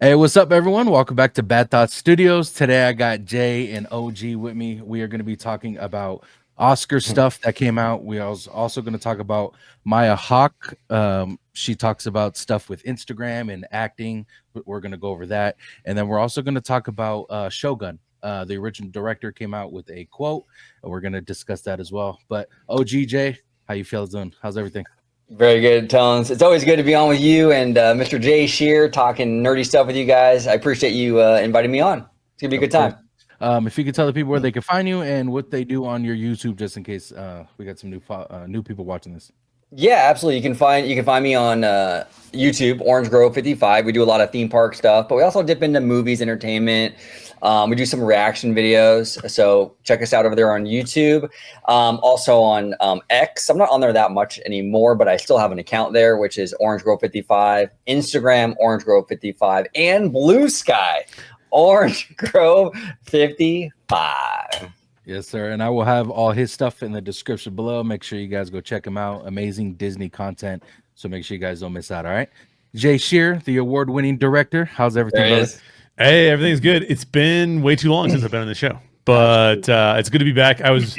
Hey, what's up, everyone? Welcome back to Bad Thoughts Studios. Today, I got Jay and OG with me. We are going to be talking about Oscar stuff that came out. We are also going to talk about Maya Hawke. She talks about stuff with Instagram and acting. We're going to go over that, and then we're also going to talk about Shogun. The original director came out with a quote, and we're going to discuss that as well. But OG, Jay, how you feel doing? How's everything? Very good, Tones. It's always good to be on with you and Mr. Jay Sherer talking nerdy stuff with you guys. I appreciate you inviting me on. It's gonna be a good time. If you could tell the people where they can find you and what they do on your YouTube, just in case we got some new people watching this. Yeah, absolutely. You can find me on YouTube, Orange Grove 55. We do a lot of theme park stuff, but we also dip into movies, entertainment. We do some reaction videos, so check us out over there on YouTube. Also on X. I'm not on there that much anymore, but I still have an account there, which is Orange Grove 55. Instagram, Orange Grove 55, and Blue Sky, Orange Grove 55. Yes, sir. And I will have all his stuff in the description below. Make sure you guys go check him out. Amazing Disney content. So make sure you guys don't miss out. All right. Jay Sherer, the award-winning director. How's everything going? Hey, everything's good. It's been way too long since I've been on the show, but it's good to be back. I was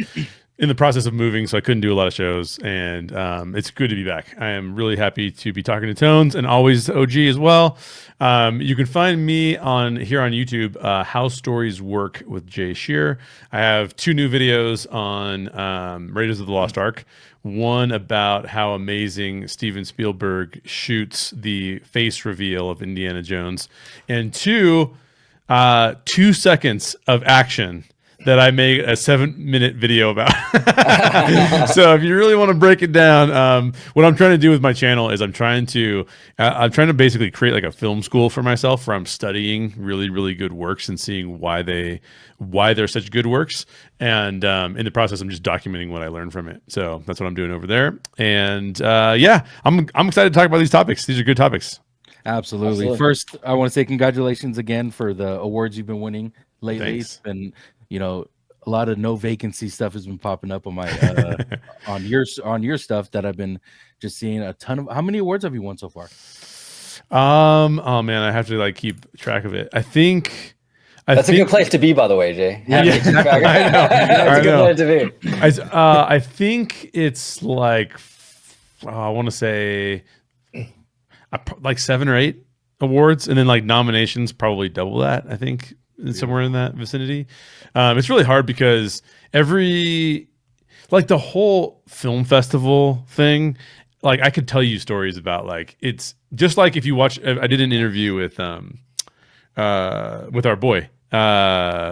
in the process of moving, so I couldn't do a lot of shows, and it's good to be back. I am really happy to be talking to Tones and always OG as well. You can find me here on YouTube, How Stories Work with Jay Sherer. I have 2 new videos on Raiders of the Lost Ark. One about how amazing Steven Spielberg shoots the face reveal of Indiana Jones, and 2 seconds of action that I made a 7-minute video about. So if you really want to break it down, what I'm trying to do with my channel is I'm trying to basically create like a film school for myself, where I'm studying really, really good works and seeing why they're such good works. And in the process, I'm just documenting what I learned from it. So that's what I'm doing over there. And yeah, I'm excited to talk about these topics. These are good topics. Absolutely. First, I want to say congratulations again for the awards you've been winning lately. Thanks. It's been, a lot of no vacancy stuff has been popping up on my on your stuff that I've been just seeing a ton of. How many awards have you won so far? Oh man, I have to keep track of it. That's a good place to be, by the way, Jay. Yeah, exactly. I know. That's a good place to be. I think it's I want to say like 7 or 8 awards, and then nominations probably double that. I think somewhere in that vicinity. It's really hard because the whole film festival thing. I could tell you stories about it's just like if you watch. I did an interview with our boy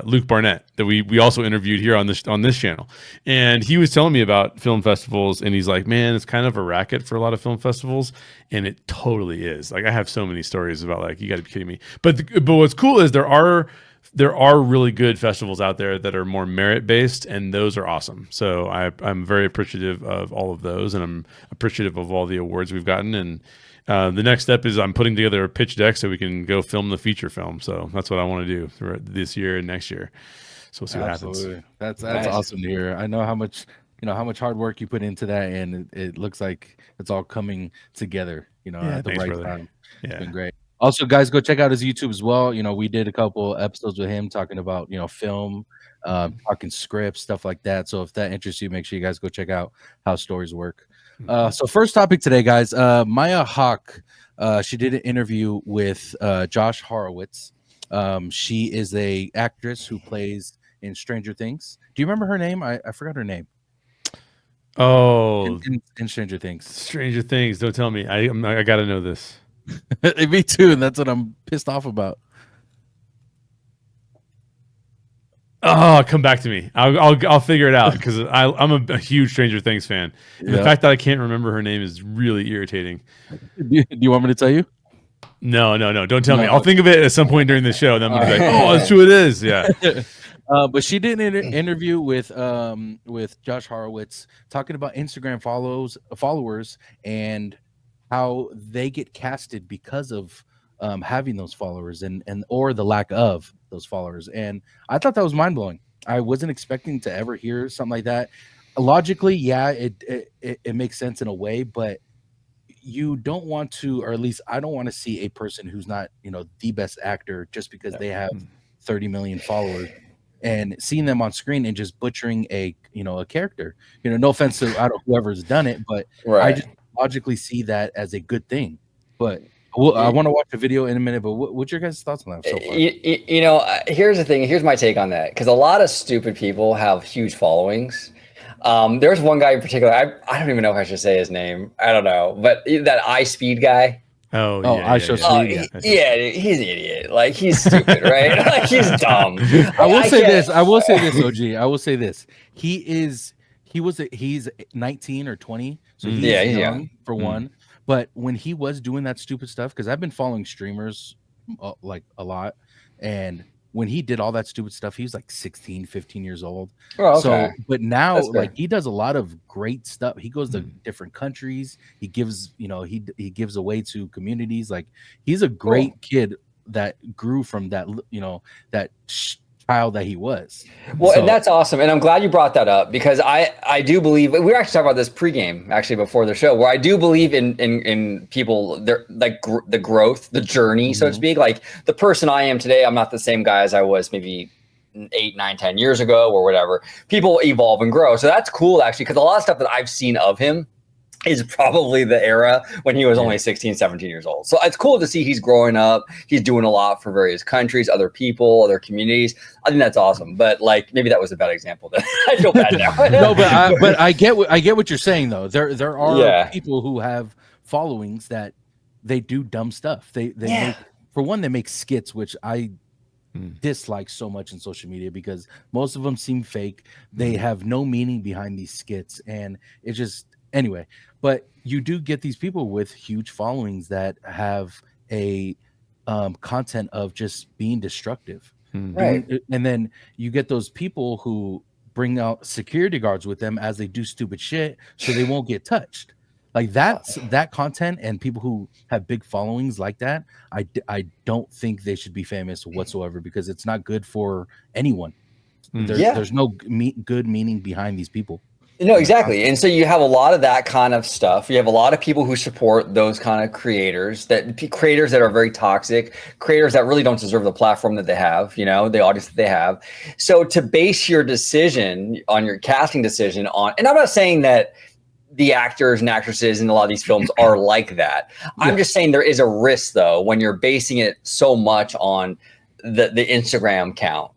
Luke Barnett that we also interviewed here on this channel, and he was telling me about film festivals, and he's like, man, it's kind of a racket for a lot of film festivals, and it totally is. I have so many stories about you got to be kidding me. But what's cool is there are really good festivals out there that are more merit based, and those are awesome. So I'm very appreciative of all of those, and I'm appreciative of all the awards we've gotten. And the next step is I'm putting together a pitch deck so we can go film the feature film. So that's what I want to do this year and next year. So we'll see what happens. That's awesome to hear. I know how much hard work you put into that, and it looks like it's all coming together. At the right time. It's been great. Also, guys, go check out his YouTube as well. We did a couple episodes with him talking about film, talking scripts, stuff like that. So if that interests you, make sure you guys go check out How Stories Work. So first topic today, guys, Maya Hawke, she did an interview with Josh Horowitz. She is a actress who plays in Stranger Things. Do you remember her name? I forgot her name. Oh, in Stranger Things. Stranger Things. Don't tell me. I got to know this. Me too, and that's what I'm pissed off about. Oh, come back to me. I'll figure it out because I'm a huge Stranger Things fan. And the fact that I can't remember her name is really irritating. Do you want me to tell you? No. Don't tell me. I'll think of it at some point during the show. Then I'm gonna be like, oh, that's who it is. Yeah. But she did an interview with Josh Horowitz talking about Instagram followers and how they get casted because of having those followers and or the lack of those followers. And I thought that was mind-blowing. I wasn't expecting to ever hear something like that. Logically, yeah, it makes sense in a way, but you don't want to, or at least I don't want to see a person who's not, the best actor just because they have 30 million followers and seeing them on screen and just butchering a character. No offense to whoever's done it, but I just logically see that as a good thing. But I want to watch the video in a minute, but what's your guys' thoughts on that so far? Here's the thing. Here's my take on that. Because a lot of stupid people have huge followings. There's one guy in particular. I don't even know if I should say his name. I don't know. But that iSpeed guy. I show speed. He's an idiot. Like, he's stupid, right? Like, he's dumb. I will say this, OG. I will say this. He's 19 or 20, so he's young for one. But when he was doing that stupid stuff, because I've been following streamers like a lot, and when he did all that stupid stuff, he was like 16, 15 years old. Oh, okay. So, but now like he does a lot of great stuff. He goes to different countries. He gives, he gives away to communities. Like, he's a great kid that grew from that, that child that he was. Well, and that's awesome. And I'm glad you brought that up, because I do believe, we were actually talking about this pregame actually before the show, where I do believe in people, they're like the growth, the journey, so to speak. Like, the person I am today, I'm not the same guy as I was maybe 8, 9, 10 years ago or whatever. People evolve and grow. So that's cool, actually, because a lot of stuff that I've seen of him is probably the era when he was only 16, 17 years old. So it's cool to see he's growing up. He's doing a lot for various countries, other people, other communities. I think that's awesome. But like, maybe that was a bad example. I feel bad now. No, but I get what you're saying though. There are people who have followings that they do dumb stuff. They make, for one, they make skits, which I dislike so much in social media, because most of them seem fake. They have no meaning behind these skits, and it just, anyway. But you do get these people with huge followings that have a content of just being destructive. Right. And then you get those people who bring out security guards with them as they do stupid shit so they won't get touched. Like, that content, and people who have big followings like that, I don't think they should be famous whatsoever, because it's not good for anyone. There's no good meaning behind these people. No, exactly. And so you have a lot of that kind of stuff. You have a lot of people who support those kind of creators that are very toxic, creators that really don't deserve the platform that they have, the audience that they have. So to base your decision on your casting decision on, and I'm not saying that the actors and actresses in a lot of these films are like that. I'm just saying there is a risk, though, when you're basing it so much on the Instagram count,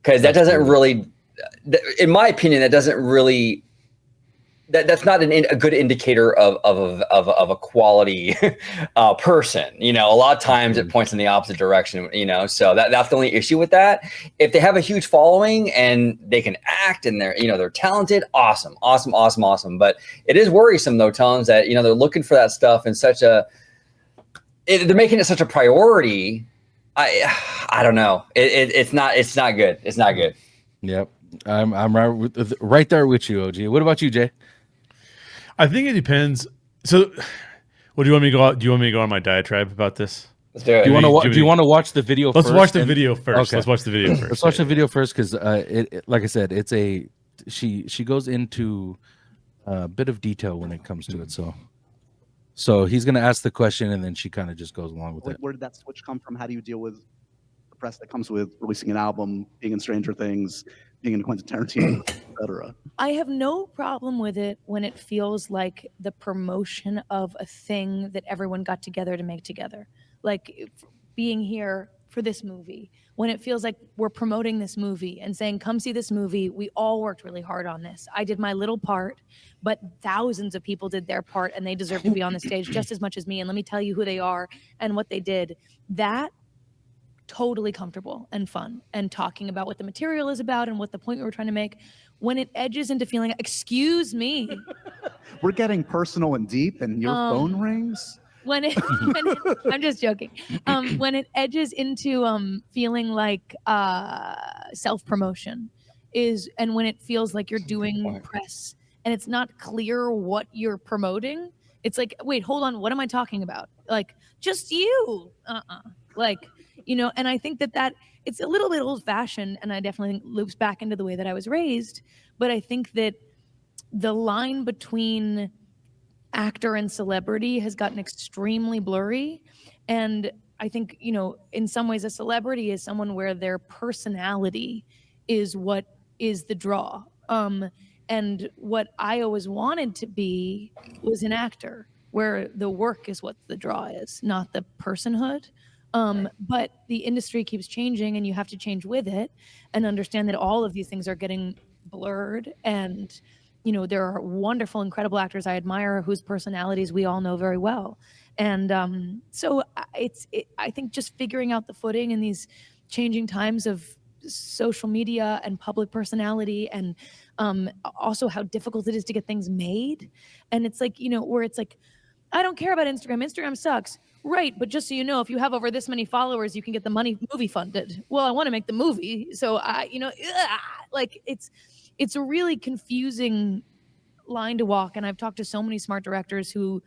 because that doesn't really, in my opinion, that doesn't really, that's not a good indicator of a quality person. A lot of times it points in the opposite direction. So that's the only issue with that. If they have a huge following and they can act and they're talented, awesome. But it is worrisome, though, Tones, that they're looking for that stuff in they're making it such a priority. I don't know. It's not good. It's not good. Yep, I'm right there with you, OG. What about you, Jay? I think it depends. So, do you want me to go? Do you want me to go on my diatribe about this? Let's do it. Do you want to watch the video? Let's watch the video first. Okay. Let's watch the video first. Let's watch the video first, because like I said, it's she goes into a bit of detail when it comes to it. So he's gonna ask the question, and then she kind of just goes along with it. Where did that switch come from? How do you deal with the press that comes with releasing an album, being in Stranger Things, being in Quentin Tarantino, etc.? I have no problem with it when it feels like the promotion of a thing that everyone got together to make together. Like being here for this movie, when it feels like we're promoting this movie and saying, come see this movie. We all worked really hard on this. I did my little part, but thousands of people did their part, and they deserve to be on the stage just as much as me. And let me tell you who they are and what they did. That totally comfortable and fun, and talking about what the material is about and what the point we were trying to make. When it edges into feeling, excuse me, we're getting personal and deep, and your phone rings. When it I'm just joking. When it edges into feeling like self-promotion and when it feels like you're doing press and it's not clear what you're promoting, it's like, wait, hold on, what am I talking about? Like, just you. And I think that it's a little bit old-fashioned, and I definitely think loops back into the way that I was raised. But I think that the line between actor and celebrity has gotten extremely blurry. And I think, you know, in some ways a celebrity is someone where their personality is what is the draw. And what I always wanted to be was an actor, where the work is what the draw is, not the personhood. But the industry keeps changing, and you have to change with it and understand that all of these things are getting blurred. And, you know, there are wonderful, incredible actors I admire whose personalities we all know very well. And so I think just figuring out the footing in these changing times of social media and public personality, and also how difficult it is to get things made. And it's like, you know, where it's like, I don't care about Instagram. Instagram sucks. Right. But just so you know, if you have over this many followers, you can get the movie funded. Well, I want to make the movie. So like it's a really confusing line to walk. And I've talked to so many smart directors who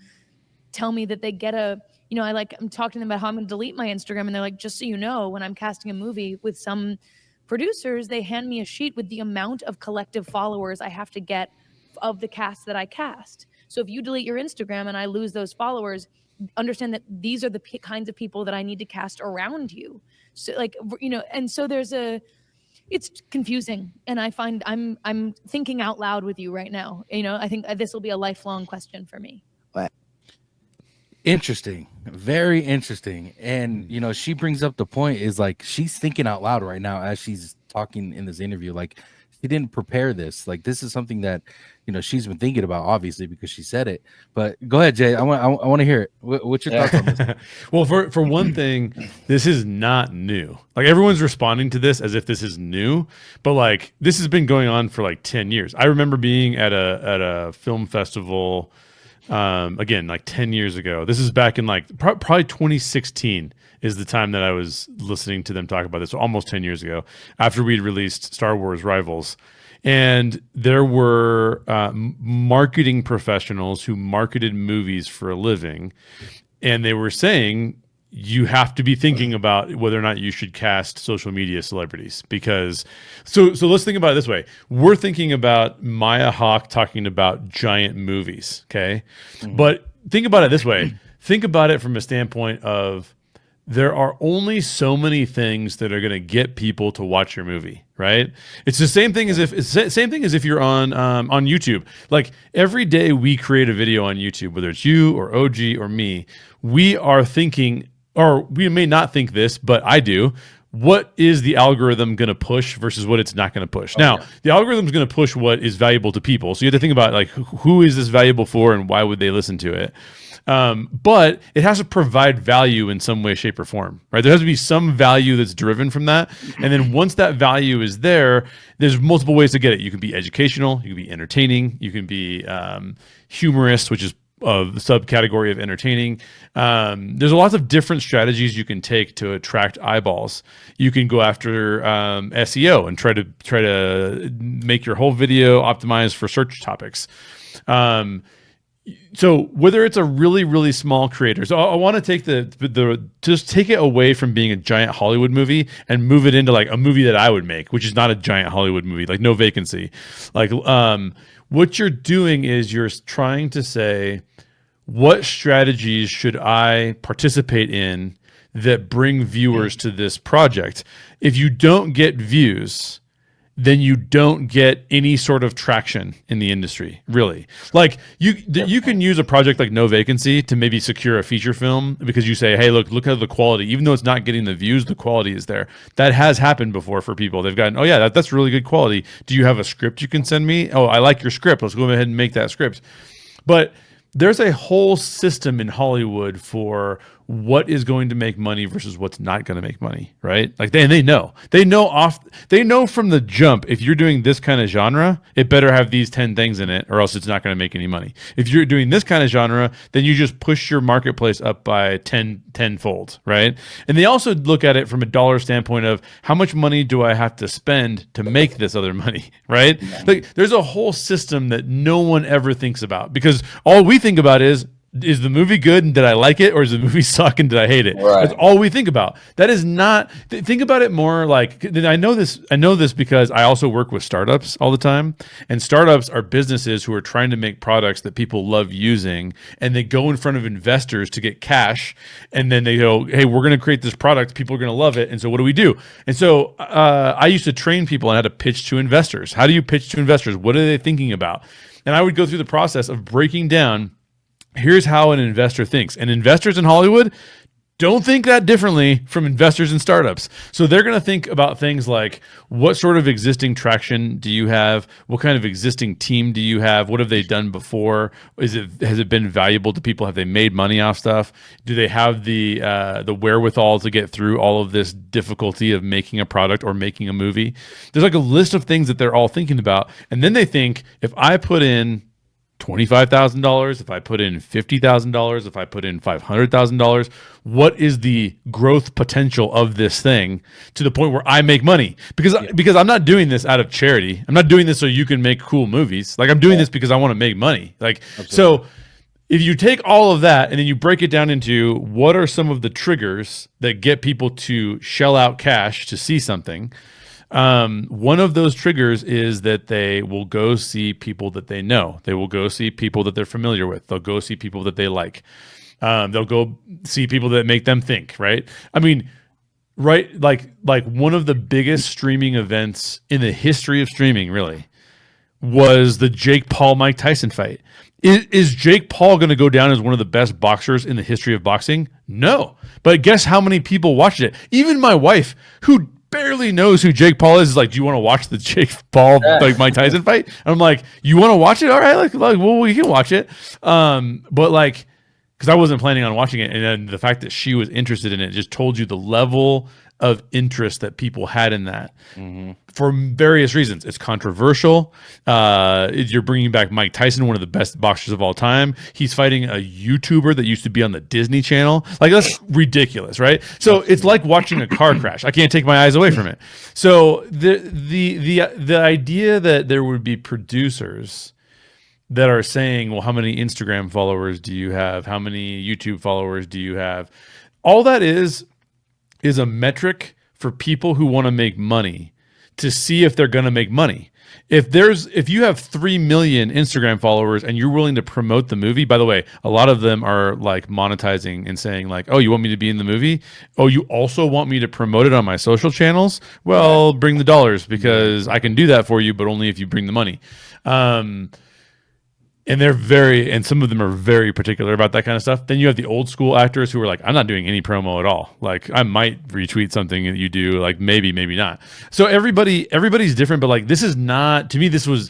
tell me that they get I'm talking to them about how I'm going to delete my Instagram. And they're like, just so you know, when I'm casting a movie with some producers, they hand me a sheet with the amount of collective followers I have to get of the cast that I cast. So if you delete your Instagram and I lose those followers, understand that these are the kinds of people that I need to cast around you. So like, you know, and so it's confusing. And I find I'm thinking out loud with you right now. You know, I think this will be a lifelong question for me. Interesting. Very interesting. And, you know, she brings up the point is like, she's thinking out loud right now as she's talking in this interview. Like, she didn't prepare this. Like, this is something that, you know, she's been thinking about, obviously, because she said it. But go ahead, Jay. I want to hear it. What's your thoughts on this? Well, for one thing, this is not new. Like, everyone's responding to this as if this is new, but like, this has been going on for like 10 years. I remember being at a film festival, again, like 10 years ago. This is back in like probably 2016 is the time that I was listening to them talk about this. So almost 10 years ago, after we'd released Star Wars Rivals. And there were marketing professionals who marketed movies for a living. And they were saying, you have to be thinking about whether or not you should cast social media celebrities, because so let's think about it this way. We're thinking about Maya Hawke talking about giant movies. Okay. Mm-hmm. But think about it this way. Think about it from a standpoint of, there are only so many things that are going to get people to watch your movie, right? It's the same thing as if you're on YouTube. Like, every day we create a video on YouTube, whether it's you or OG or me, we are thinking, or we may not think this, but I do, what is the algorithm going to push versus what it's not going to push? Now, the algorithm is going to push what is valuable to people. So you have to think about, like, who is this valuable for and why would they listen to it? But it has to provide value in some way, shape, or form, right? There has to be some value that's driven from that. And then once that value is there, there's multiple ways to get it. You can be educational, you can be entertaining, you can be humorous, which is the subcategory of entertaining. There's lots of different strategies you can take to attract eyeballs. You can go after SEO and try to make your whole video optimized for search topics. So whether it's a really, really small creator, so I want to take just take it away from being a giant Hollywood movie and move it into like a movie that I would make, which is not a giant Hollywood movie, like No Vacancy. Like, what you're doing is you're trying to say, what strategies should I participate in that bring viewers to this project? If you don't get views, then you don't get any sort of traction in the industry, really. Like, you can use a project like No Vacancy to maybe secure a feature film because you say, hey, look at the quality. Even though it's not getting the views, the quality is there. That has happened before for people. They've gotten, oh yeah, that's really good quality. Do you have a script you can send me? Oh, I like your script. Let's go ahead and make that script. But there's a whole system in Hollywood for what is going to make money versus what's not going to make money, right? Like they know from the jump, if you're doing this kind of genre, it better have these 10 things in it or else it's not going to make any money. If you're doing this kind of genre, then you just push your marketplace up by 10-fold, right? And they also look at it from a dollar standpoint of how much money do I have to spend to make this other money, right? Like, there's a whole system that no one ever thinks about because all we think about is is the movie good and did I like it, or is the movie suck and did I hate it? Right. That's all we think about. That is not. Think about it more like I know this because I also work with startups all the time, and startups are businesses who are trying to make products that people love using, and they go in front of investors to get cash, and then they go, "Hey, we're going to create this product. People are going to love it." And so, what do we do? And so, I used to train people on how to pitch to investors. How do you pitch to investors? What are they thinking about? And I would go through the process of breaking down. Here's how an investor thinks. And investors in Hollywood don't think that differently from investors in startups. So they're going to think about things like, what sort of existing traction do you have? What kind of existing team do you have? What have they done before? Has it been valuable to people? Have they made money off stuff? Do they have the wherewithal to get through all of this difficulty of making a product or making a movie? There's like a list of things that they're all thinking about. And then they think, if I put in $25,000, if I put in $50,000, if I put in $500,000, what is the growth potential of this thing to the point where I make money? Because I'm not doing this out of charity. I'm not doing this so you can make cool movies. Like, I'm doing this because I want to make money. Like, so if you take all of that and then you break it down into what are some of the triggers that get people to shell out cash to see something. One of those triggers is that they will go see people that they know. They will go see people that they're familiar with. They'll go see people that they like. They'll go see people that make them think, right? I mean, right? Like one of the biggest streaming events in the history of streaming, really, was the Jake Paul-Mike Tyson fight. Is Jake Paul going to go down as one of the best boxers in the history of boxing? No. But guess how many people watched it? Even my wife, who barely knows who Jake Paul is like, do you want to watch the Jake Paul like Mike Tyson fight? And I'm like, you want to watch it? All right, like well, we can watch it. But like, because I wasn't planning on watching it, and then the fact that she was interested in it just told you the level of interest that people had in that for various reasons. It's controversial. You're bringing back Mike Tyson, one of the best boxers of all time. He's fighting a YouTuber that used to be on the Disney Channel. Like, that's ridiculous, right? So it's like watching a car crash. I can't take my eyes away from it. So the idea that there would be producers that are saying, well, how many Instagram followers do you have? How many YouTube followers do you have? All that is a metric for people who want to make money to see if they're going to make money. If you have 3 million Instagram followers and you're willing to promote the movie, by the way, a lot of them are like monetizing and saying like, oh, you want me to be in the movie? Oh, you also want me to promote it on my social channels? Well, bring the dollars, because I can do that for you, but only if you bring the money. And some of them are very particular about that kind of stuff. Then you have the old school actors who are like, I'm not doing any promo at all. Like, I might retweet something that you do, like maybe not. So everybody's different, but like, this is not, to me, this was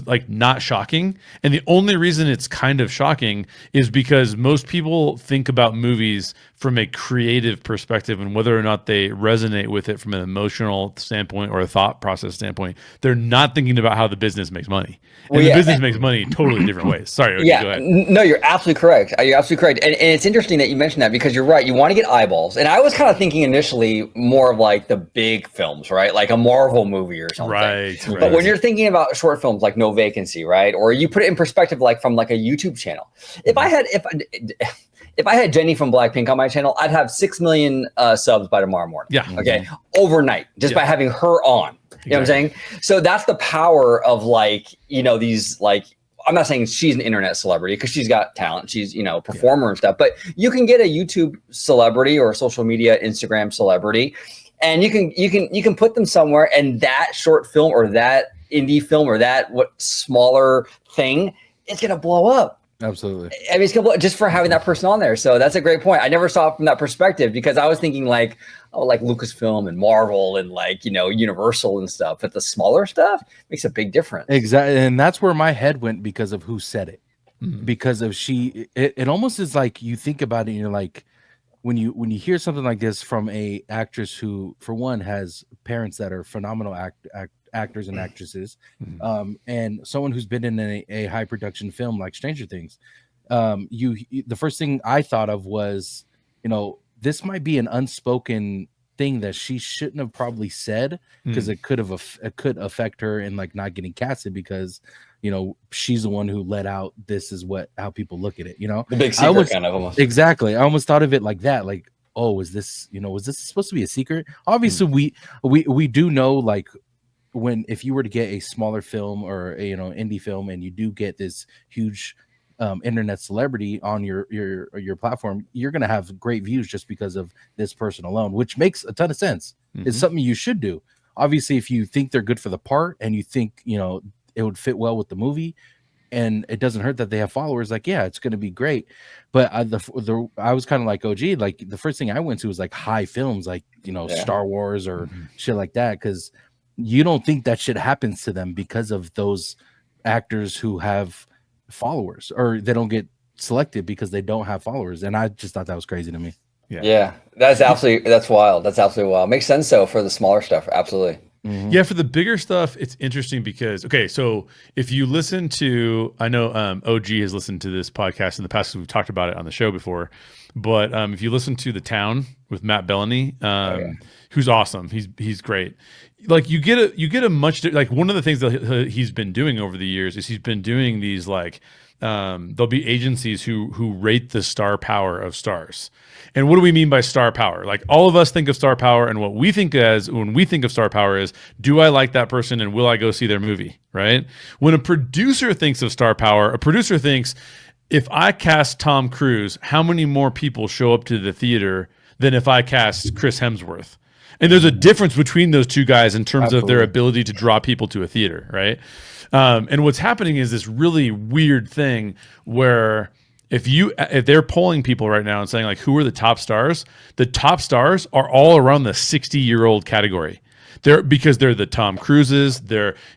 like not shocking. And the only reason it's kind of shocking is because most people think about movies from a creative perspective and whether or not they resonate with it from an emotional standpoint or a thought process standpoint. They're not thinking about how the business makes money. And the business makes money totally different ways. Sorry, okay, go ahead. No, you're absolutely correct. You're absolutely correct. And it's interesting that you mentioned that, because you're right. You want to get eyeballs. And I was kind of thinking initially more of like the big films, right? Like a Marvel movie or something. Right. But when you're thinking about short films like No Vacancy, right? Or you put it in perspective, like from like a YouTube channel. If I had Jenny from Blackpink on my channel, I'd have 6 million subs by tomorrow morning. Yeah. Okay. Overnight, just by having her on. You know what I'm saying? So that's the power of like, these like, I'm not saying she's an internet celebrity because she's got talent. She's, a performer and stuff, but you can get a YouTube celebrity or a social media Instagram celebrity, and you can put them somewhere, and that short film or that indie film or that smaller thing, it's going to blow up. Absolutely. I mean, it's just for having that person on there. So that's a great point. I never saw it from that perspective, because I was thinking like, like Lucasfilm and Marvel and like, Universal and stuff. But the smaller stuff makes a big difference. Exactly. And that's where my head went because of who said it. Because of it almost is like, you think about it and you're like, when you hear something like this from a actress who, for one, has parents that are phenomenal actors and actresses, and someone who's been in a high production film like Stranger Things, the first thing I thought of was, this might be an unspoken thing that she shouldn't have probably said, because it could affect her in like not getting casted, because she's the one who let out this is how people look at it, the big secret kind of almost. Exactly. I almost thought of it like that, like, oh, was this supposed to be a secret? Obviously we do know, like, if you were to get a smaller film or a indie film, and you do get this huge internet celebrity on your platform, you're gonna have great views just because of this person alone, which makes a ton of sense. It's something you should do. Obviously, if you think they're good for the part and you think it would fit well with the movie, and it doesn't hurt that they have followers, like, yeah, it's going to be great. But I was kind of like OG, like the first thing I went to was like high films, like Star Wars or shit like that, because you don't think that shit happens to them because of those actors who have followers, or they don't get selected because they don't have followers. And I just thought that was crazy to me. Yeah, that's wild. That's absolutely wild. Makes sense though for the smaller stuff. Absolutely. Yeah, for the bigger stuff, it's interesting because, okay, so if you listen to, I know OG has listened to this podcast in the past, because we've talked about it on the show before, but if you listen to The Town with Matt Bellany, who's awesome, he's great. Like you get a much, like one of the things that he's been doing over the years is he's been doing these like, there'll be agencies who rate the star power of stars. And what do we mean by star power? Like, all of us think of star power, and what we think when we think of star power is, do I like that person and will I go see their movie, right? When a producer thinks of star power, a producer thinks, if I cast Tom Cruise, how many more people show up to the theater than if I cast Chris Hemsworth? And there's a difference between those two guys in terms of their ability to draw people to a theater, right? And what's happening is this really weird thing where if they're polling people right now and saying like, who are the top stars are all around the 60-year-old category. Because they're the Tom Cruises,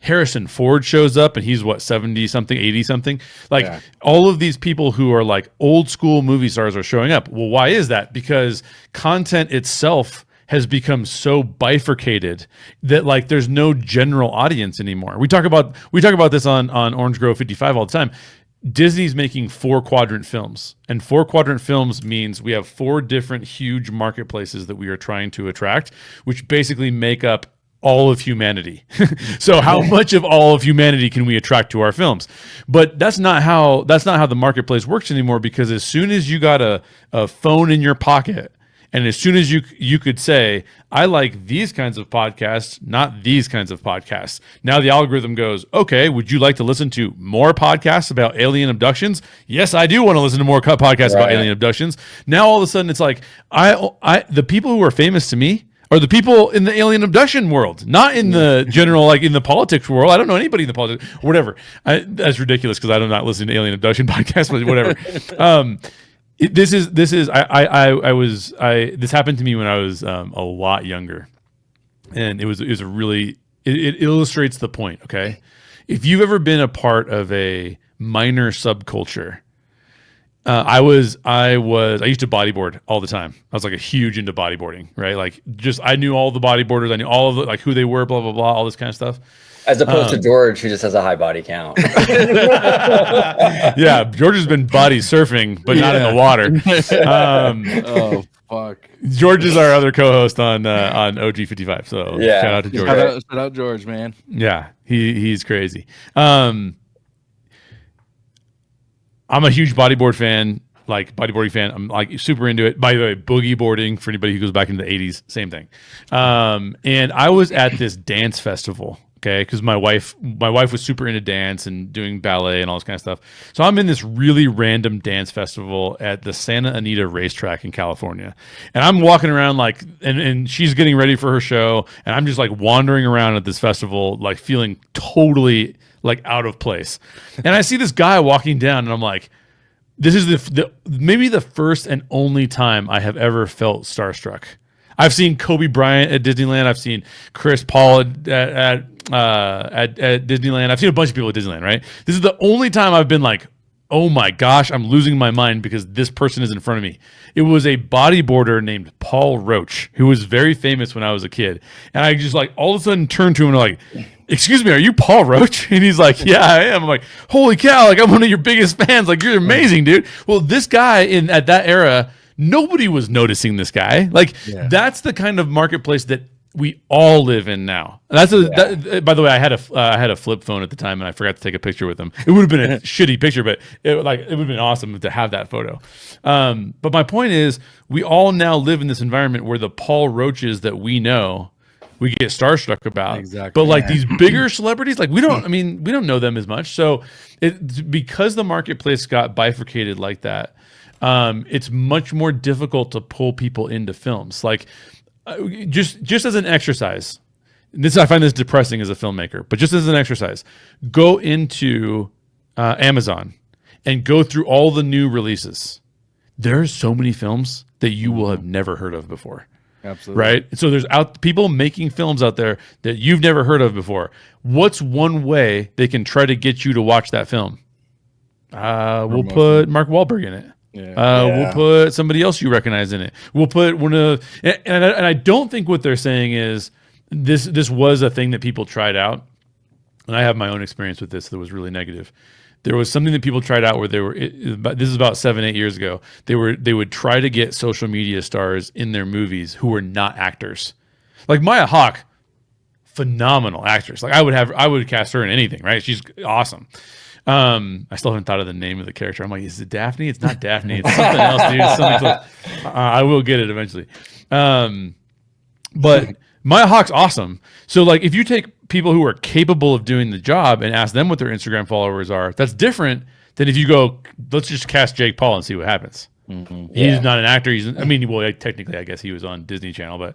Harrison Ford shows up and he's 70 something, 80 something. Like all of these people who are like old school movie stars are showing up. Well, why is that? Because content itself has become so bifurcated that like there's no general audience anymore. We talk about this on Orange Grove 55 all the time. Disney's making 4-quadrant films, and 4-quadrant films means we have 4 different huge marketplaces that we are trying to attract, which basically make up all of humanity. So how much of all of humanity can we attract to our films? But that's not how the marketplace works anymore, because as soon as you got a phone in your pocket, and as soon as you could say, I like these kinds of podcasts, not these kinds of podcasts. Now the algorithm goes, okay, would you like to listen to more podcasts about alien abductions? Yes, I do want to listen to more podcasts about alien abductions. Now all of a sudden it's like, the people who are famous to me are the people in the alien abduction world, not in the general, like in the politics world. I don't know anybody in the politics, whatever. That's ridiculous because I do not listen to alien abduction podcasts, but whatever. This happened to me when I was a lot younger, and it illustrates the point. Okay, if you've ever been a part of a minor subculture, I used to bodyboard all the time. I was like a huge into bodyboarding, right? Like I knew all the bodyboarders, I knew all of like who they were, blah blah blah, all this kind of stuff. As opposed to George, who just has a high body count. Yeah, George has been body surfing, but not in the water. Oh, fuck. George is our other co-host on OG55. So shout out to George. Shout out George, man. Yeah, he's crazy. I'm a huge bodyboarding fan. I'm like super into it. By the way, boogie boarding, for anybody who goes back into the 80s, same thing. And I was at this dance festival. Okay, because my wife was super into dance and doing ballet and all this kind of stuff. So I'm in this really random dance festival at the Santa Anita racetrack in California, and I'm walking around like, and she's getting ready for her show, and I'm just like wandering around at this festival, like feeling totally like out of place. And I see this guy walking down, and I'm like, this is maybe the first and only time I have ever felt starstruck. I've seen Kobe Bryant at Disneyland. I've seen Chris Paul at Disneyland. I've seen a bunch of people at Disneyland, right? This is the only time I've been like, oh my gosh, I'm losing my mind because this person is in front of me. It was a bodyboarder named Paul Roach, who was very famous when I was a kid. And I just like all of a sudden turned to him and like, excuse me, are you Paul Roach? And he's like, yeah, I am. I'm like, holy cow, like I'm one of your biggest fans. Like, you're amazing, dude. Well, this guy at that era nobody was noticing this guy. Like that's the kind of marketplace that we all live in now. That's by the way, I had a flip phone at the time, and I forgot to take a picture with him. It would have been a shitty picture, but it would have been awesome to have that photo. But my point is, we all now live in this environment where the Paul Roaches that we know, we get starstruck about. Exactly. But like these bigger celebrities, like we don't know them as much. So because the marketplace got bifurcated like that, it's much more difficult to pull people into films. Like just as an exercise, I find this depressing as a filmmaker, but just as an exercise, go into Amazon and go through all the new releases. There are so many films that you will have never heard of before. Absolutely. Right? So there's people making films out there that you've never heard of before. What's one way they can try to get you to watch that film? We'll put Mark Wahlberg in it. We'll put somebody else you recognize in it. We'll put one of, and I don't think what they're saying is this was a thing that people tried out, and I have my own experience with this that was really negative. There was something that people tried out where this is about 7-8 years ago. They would try to get social media stars in their movies who were not actors. Like Maya Hawke, phenomenal actress. Like I would cast her in anything, right? She's awesome. I still haven't thought of the name of the character. I'm like, is it Daphne? It's not Daphne. It's something else, dude. It's something close. I will get it eventually. But Maya Hawke's awesome. So like, if you take people who are capable of doing the job and ask them what their Instagram followers are, that's different than if you go, let's just cast Jake Paul and see what happens. He's not an actor. Technically, I guess he was on Disney Channel, but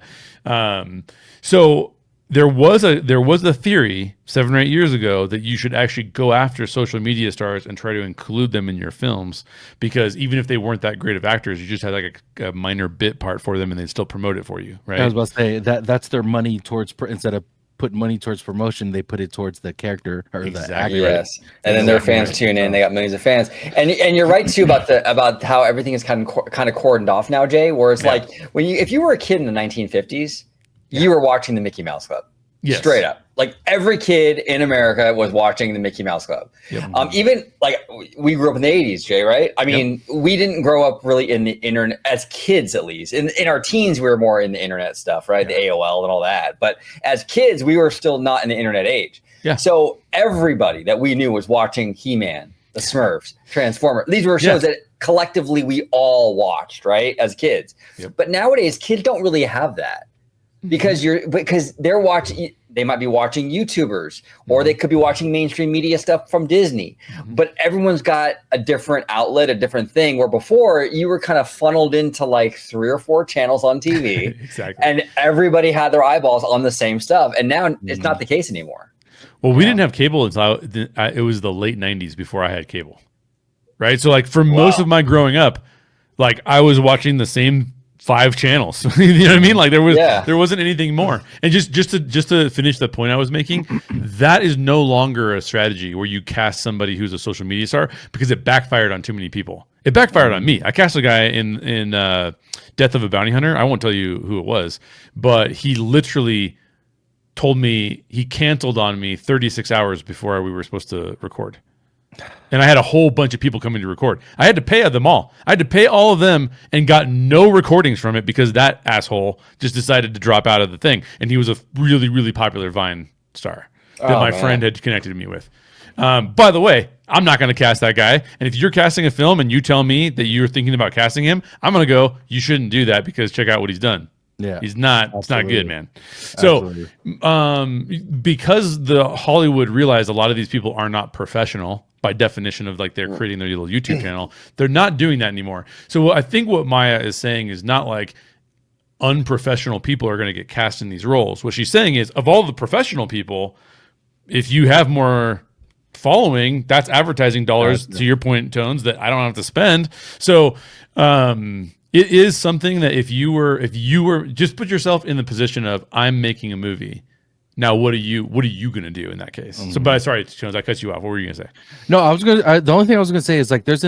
so there was a theory 7 or 8 years ago that you should actually go after social media stars and try to include them in your films, because even if they weren't that great of actors, you just had like a minor bit part for them and they'd still promote it for you, right? I was about to say that's their money towards instead of putting money towards promotion, they put it towards the character or the actor. Yes, and then their fans tune in. They got millions of fans, and you're right too about how everything is kind of cordoned off now, Jay. Where it's like if you were a kid in the 1950s, you were watching the Mickey Mouse Club. Yes. Straight up. Like every kid in America was watching the Mickey Mouse Club. Yep. Even like we grew up in the 80s, Jay, right? I mean, we didn't grow up really in the internet as kids, at least. In our teens, we were more in the internet stuff, right? The AOL and all that. But as kids, we were still not in the internet age. Yeah. So everybody that we knew was watching He-Man, the Smurfs, Transformers. These were shows that collectively we all watched, right? As kids. Yep. But nowadays, kids don't really have that. Because they're watching, they might be watching YouTubers, or they could be watching mainstream media stuff from Disney. But everyone's got a different outlet, a different thing, where before you were kind of funneled into like 3 or 4 channels on TV. Exactly. And everybody had their eyeballs on the same stuff. And now it's not the case anymore. Well, we didn't have cable until it was the late 90s before I had cable. Right. So like for most of my growing up, like I was watching the same 5 channels. You know what I mean? Like there wasn't anything more. And just to finish the point I was making, that is no longer a strategy where you cast somebody who's a social media star, because it backfired on too many people. It backfired on me. I cast a guy in Death of a Bounty Hunter. I won't tell you who it was, but he literally told me he canceled on me 36 hours before we were supposed to record. And I had a whole bunch of people coming to record. I had to pay them all. I had to pay all of them and got no recordings from it because that asshole just decided to drop out of the thing. And he was a really, really popular Vine star that my friend had connected me with. By the way, I'm not going to cast that guy. And if you're casting a film and you tell me that you're thinking about casting him, I'm going to go, you shouldn't do that because check out what he's done. Yeah, he's not. It's not good, man. So, because the Hollywood realized a lot of these people are not professional by definition of like they're creating their little YouTube channel, they're not doing that anymore. So, I think what Maya is saying is not like unprofessional people are going to get cast in these roles. What she's saying is, of all the professional people, if you have more following, that's advertising dollars. To your point, Tones, that I don't have to spend. So, it is something that if you were just put yourself in the position of I'm making a movie. Now, what are you going to do in that case? So, but sorry, Jones, I cut you off. What were you going to say? No, the only thing I was gonna say is like there's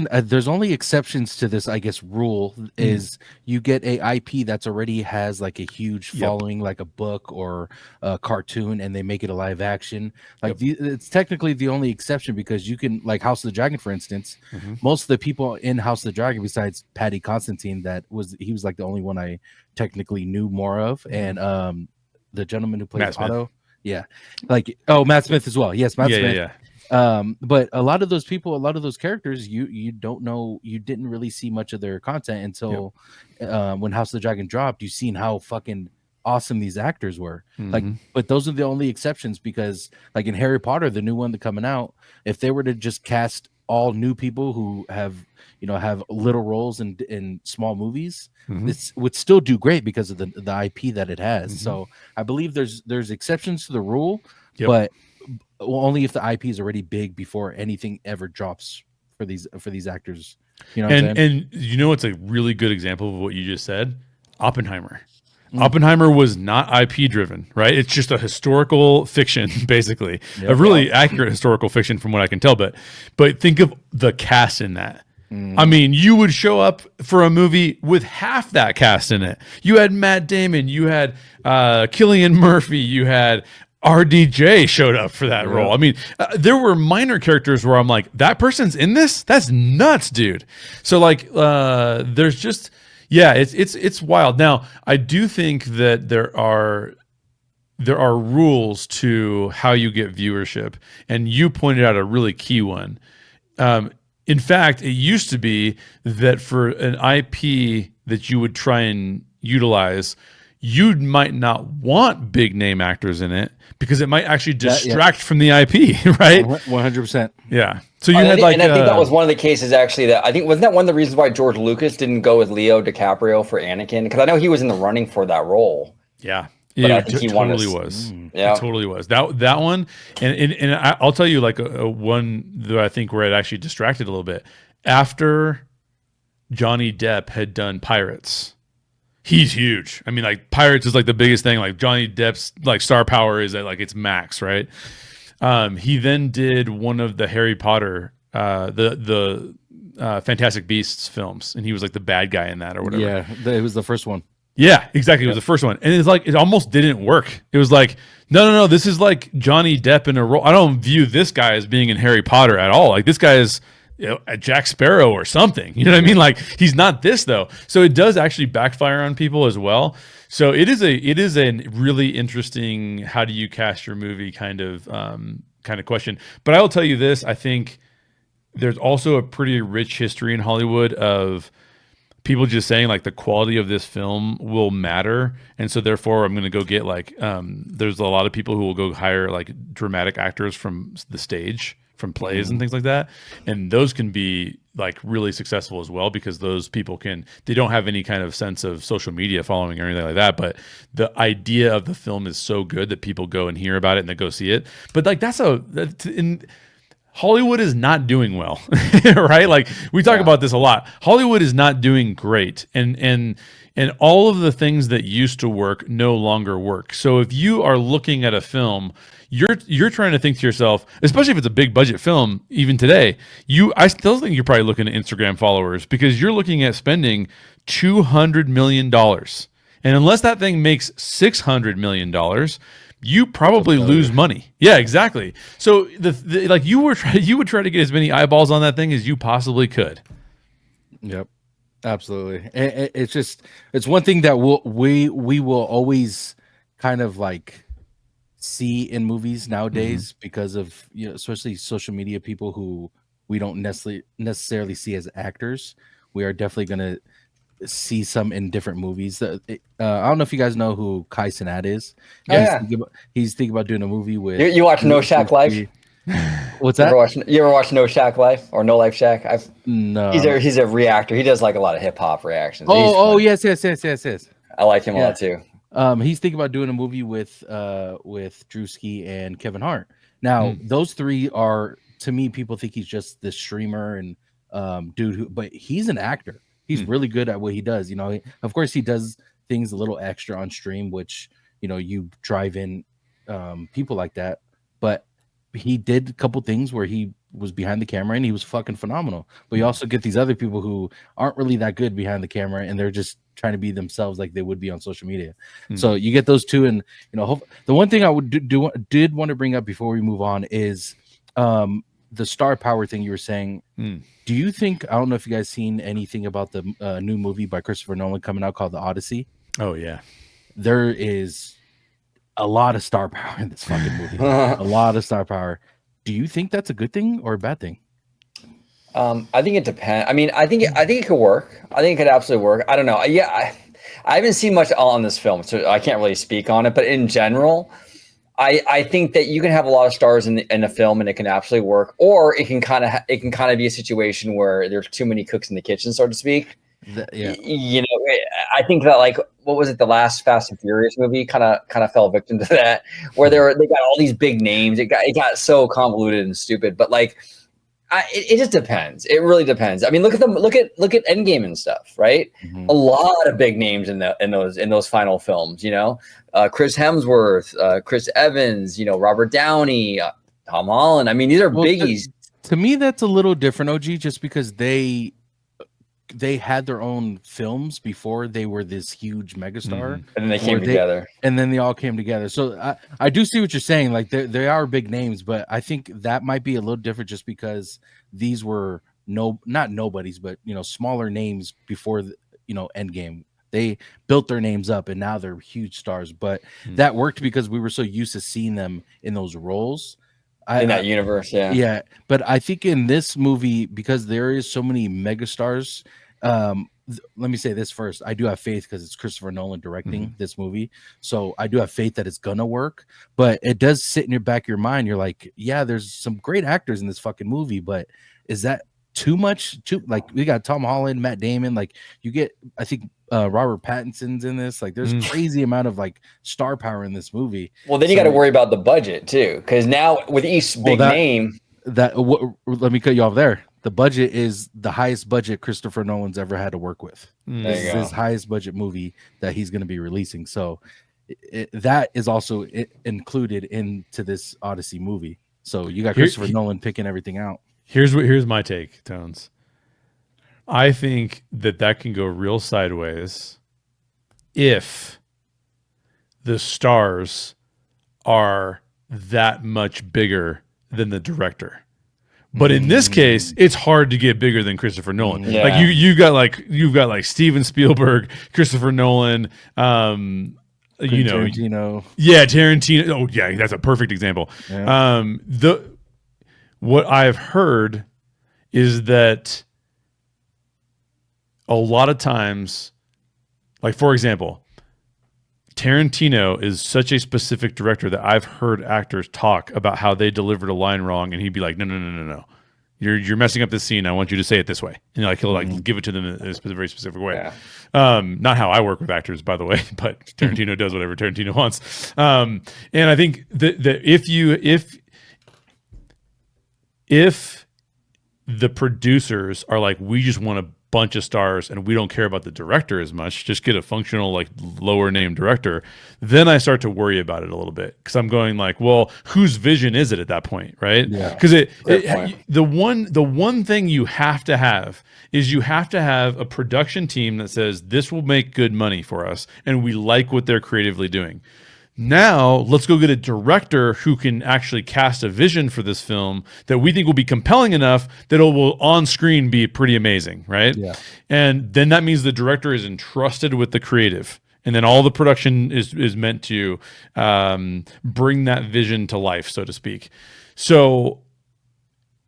only exceptions to this, I guess. Rule is you get a IP that's already has like a huge following, like a book or a cartoon, and they make it a live action. Like it's technically the only exception, because you can, like House of the Dragon, for instance. Most of the people in House of the Dragon, besides Paddy Constantine, he was like the only one I technically knew more of, and the gentleman who plays Otto. Yeah, like Matt Smith as well. Yes, Matt Smith. Yeah. But a lot of those people, a lot of those characters, you don't know, you didn't really see much of their content until when House of the Dragon dropped. You've seen how fucking awesome these actors were. Like, but those are the only exceptions, because like in Harry Potter, the new one that's coming out, if they were to just cast all new people who have little roles in small movies, this would still do great because of the IP that it has. So I believe there's exceptions to the rule, but only if the IP is already big before anything ever drops for these actors. You know what I'm saying? And you know what's a really good example of what you just said? Oppenheimer. Oppenheimer was not IP driven, right? It's just a historical fiction, basically, a really accurate historical fiction from what I can tell. But think of the cast in that. I mean, you would show up for a movie with half that cast in it. You had Matt Damon, you had Cillian Murphy, you had RDJ showed up for that role. I mean, there were minor characters where I'm like, that person's in this? That's nuts, dude. So like, there's just, it's wild. Now, I do think that there are rules to how you get viewership, and you pointed out a really key one. In fact, it used to be that for an IP that you would try and utilize, you might not want big name actors in it because it might actually distract from the IP, right? 100%. Yeah. So you had and I think that was one of the cases actually that I think wasn't that one of the reasons why George Lucas didn't go with Leo DiCaprio for Anakin, because I know he was in the running for that role. Yeah. But I think he totally was. Yeah, it totally was. That one, and I'll tell you like a one that I think where it actually distracted a little bit after Johnny Depp had done Pirates. He's huge. I mean, like Pirates is like the biggest thing. Like Johnny Depp's like star power is at like its max, right? He then did one of the Harry Potter, the Fantastic Beasts films, and he was like the bad guy in that or whatever. Yeah, it was the first one. Yeah, exactly. It was the first one. And it's like, it almost didn't work. It was like, no, this is like Johnny Depp in a role. I don't view this guy as being in Harry Potter at all. Like this guy is a Jack Sparrow or something. You know what I mean? Like he's not this though. So it does actually backfire on people as well. So it is a really interesting, how do you cast your movie kind of question. But I will tell you this, I think there's also a pretty rich history in Hollywood of people just saying like the quality of this film will matter, and so therefore I'm going to go get like there's a lot of people who will go hire like dramatic actors from the stage, from plays and things like that, and those can be like really successful as well, because those people they don't have any kind of sense of social media following or anything like that, but the idea of the film is so good that people go and hear about it and they go see it. But like Hollywood is not doing well, right? Like we talk about this a lot. Hollywood is not doing great, and all of the things that used to work no longer work. So if you are looking at a film, you're trying to think to yourself, especially if it's a big budget film, even today, I still think you're probably looking at Instagram followers, because you're looking at spending $200 million, and unless that thing makes $600 million. You probably lose money. Yeah, exactly. So like you would try to get as many eyeballs on that thing as you possibly could. Yep, absolutely. It's one thing that we will always kind of like see in movies nowadays, because of especially social media people who we don't necessarily see as actors. We are definitely gonna see some in different movies. I don't know if you guys know who Kai Cenat is. He's thinking about doing a movie with. You watch No Shack Life? What's that? You ever watch No Shack Life or No Life Shack? No. He's a reactor. He does like a lot of hip hop reactions. Yes. I like him a lot too. He's thinking about doing a movie with Drewski and Kevin Hart. Now, those three are, to me, people think he's just this streamer and dude but he's an actor. He's really good at what he does. Of course, he does things a little extra on stream, which you drive in people like that, but he did a couple things where he was behind the camera and he was fucking phenomenal. But you also get these other people who aren't really that good behind the camera and they're just trying to be themselves like they would be on social media. So you get those two, and the one thing I did want to bring up before we move on is the star power thing you were saying. Do you think, I don't know if you guys seen anything about the new movie by Christopher Nolan coming out called The Odyssey? Oh yeah, there is a lot of star power in this fucking movie. A lot of star power. Do you think that's a good thing or a bad thing? I think it depends. I mean, I think it could work. I think it could absolutely work. I don't know. Yeah, I haven't seen much on this film, so I can't really speak on it. But in general, I think that you can have a lot of stars in a film and it can absolutely work, or it can kind of be a situation where there's too many cooks in the kitchen, so to speak. You know, I think that, like, what was it, the last Fast and Furious movie kind of fell victim to that, where they got all these big names. It got so convoluted and stupid. But like, it just depends. It really depends. I mean, look at Endgame and stuff, right? A lot of big names in those final films. You know, Chris Hemsworth, Chris Evans, you know, Robert Downey, Tom Holland. I mean, these are biggies. To me, that's a little different, OG, just because they had their own films before they were this huge megastar, and then they came together, and then they all came together. So I do see what you're saying. Like they are big names, but I think that might be a little different just because these were not nobodies, but smaller names before Endgame. They built their names up and now they're huge stars, but that worked because we were so used to seeing them in those roles. In that universe, yeah. But I think in this movie, because there is so many megastars, let me say this first. I do have faith because it's Christopher Nolan directing this movie. So I do have faith that it's gonna work, but it does sit in your back of your mind. You're like, yeah, there's some great actors in this fucking movie, but is that too much? Like, we got Tom Holland, Matt Damon, like you get, I think Robert Pattinson's in this. Like, there's crazy amount of like star power in this movie. Well, then you got to worry about the budget too, because now with each big name, let me cut you off there. The budget is the highest budget Christopher Nolan's ever had to work with. This is his highest budget movie that he's going to be releasing. So that is also included into this Odyssey movie. So you got Christopher Nolan picking everything out. Here's my take, Tones. I think that can go real sideways if the stars are that much bigger than the director. But in this case, it's hard to get bigger than Christopher Nolan. Yeah. Like you've got like Steven Spielberg, Christopher Nolan, Tarantino. Yeah, Tarantino. Oh yeah, that's a perfect example. Yeah. What I've heard is that a lot of times, like for example, Tarantino is such a specific director that I've heard actors talk about how they delivered a line wrong, and he'd be like, no. You're messing up this scene. I want you to say it this way. And like he'll like give it to them in a very specific way. Yeah. Not how I work with actors, by the way, but Tarantino does whatever Tarantino wants. And I think that if the producers are like, we just want a bunch of stars and we don't care about the director as much, just get a functional, like lower name director, then I start to worry about it a little bit, because I'm going like, well, whose vision is it at that point, right? Because the one thing you have to have is you have to have a production team that says this will make good money for us and we like what they're creatively doing. Now let's go get a director who can actually cast a vision for this film that we think will be compelling enough that it will on screen be pretty amazing, right? Yeah. And then that means the director is entrusted with the creative, and then all the production is meant to bring that vision to life, so to speak. So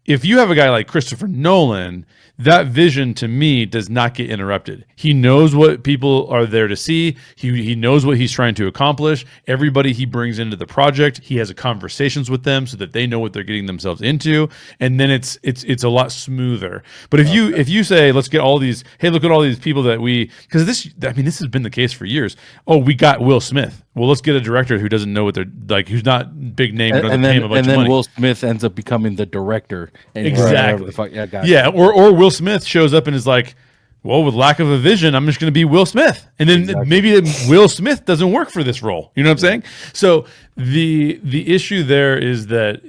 if you have a guy like Christopher Nolan, that vision to me does not get interrupted. He knows what people are there to see. He knows what he's trying to accomplish. Everybody he brings into the project, he has conversations with them so that they know what they're getting themselves into, and then it's a lot smoother. But if you say, let's get all these, hey, look at all these people that because this has been the case for years. Oh, we got Will Smith. Well, let's get a director who doesn't know what they're like, who's not big name, and then Will Smith ends up becoming the director. Exactly. The fuck, yeah, got it. Or Will Smith shows up and is like, well, with lack of a vision, I'm just going to be Will Smith. And then maybe Will Smith doesn't work for this role. You know what I'm saying? So the issue there is that